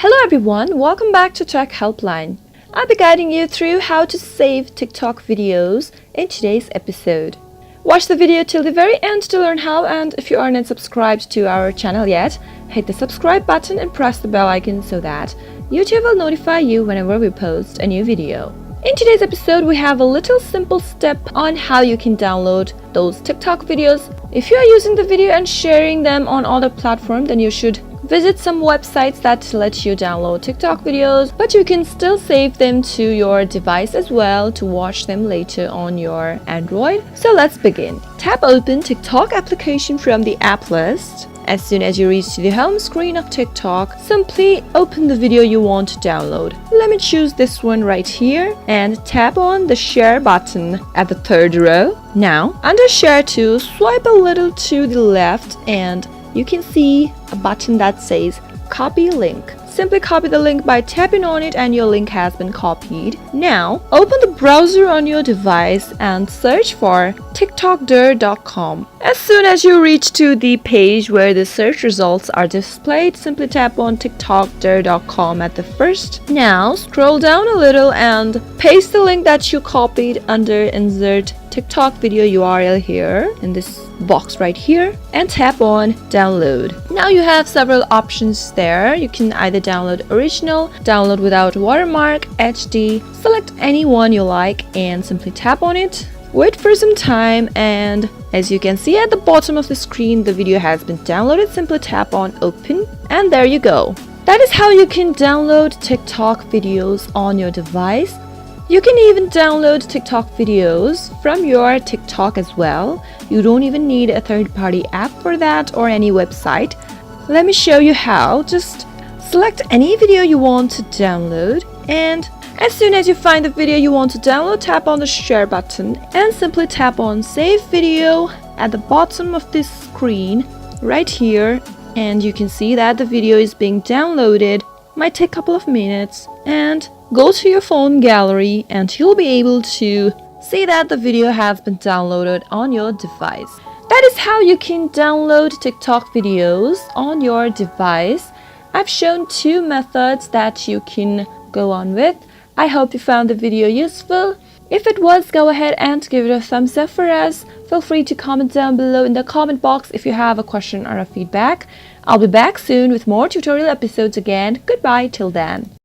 Hello everyone, welcome back to Tech Helpline. I'll be guiding you through how to save TikTok videos in today's episode. Watch the video till the very end to learn how, and if you aren't subscribed to our channel yet, hit the subscribe button and press the bell icon so that YouTube will notify you whenever we post a new video. In today's episode, we have a little simple step on how you can download those TikTok videos. If you are using the video and sharing them on other platforms, then you should visit some websites that let you download TikTok videos, but you can still save them to your device as well to watch them later on your Android. So let's begin. Tap open TikTok application from the app list. As soon as you reach to the home screen of TikTok, simply open the video you want to download. Let me choose this one right here and tap on the share button at the third row. Now, under share to swipe a little to the left and you can see a button that says copy link. Simply copy the link by tapping on it and your link has been copied. Now, open the browser on your device and search for tiktokder.com. As soon as you reach to the page where the search results are displayed, simply tap on tiktokder.com at the first. Now, scroll down a little and paste the link that you copied under insert TikTok video URL here in this box right here and tap on download. Now you have several options there. You can either download original, download without watermark, HD, select any one you like and simply tap on it. Wait for some time and as you can see at the bottom of the screen, the video has been downloaded. Simply tap on open and there you go. That is how you can download TikTok videos on your device. You can even download TikTok videos from your TikTok as well. You don't even need a third-party app for that or any website. Let me show you how. Just select any video you want to download and as soon as you find the video you want to download, tap on the share button and simply tap on save video at the bottom of this screen right here and you can see that the video is being downloaded. Might take a couple of minutes and go to your phone gallery and you'll be able to see that the video has been downloaded on your device. That is how you can download TikTok videos on your device. I've shown two methods that you can go on with. I hope you found the video useful. If it was, go ahead and give it a thumbs up for us. Feel free to comment down below in the comment box if you have a question or a feedback. I'll be back soon with more tutorial episodes again. Goodbye till then.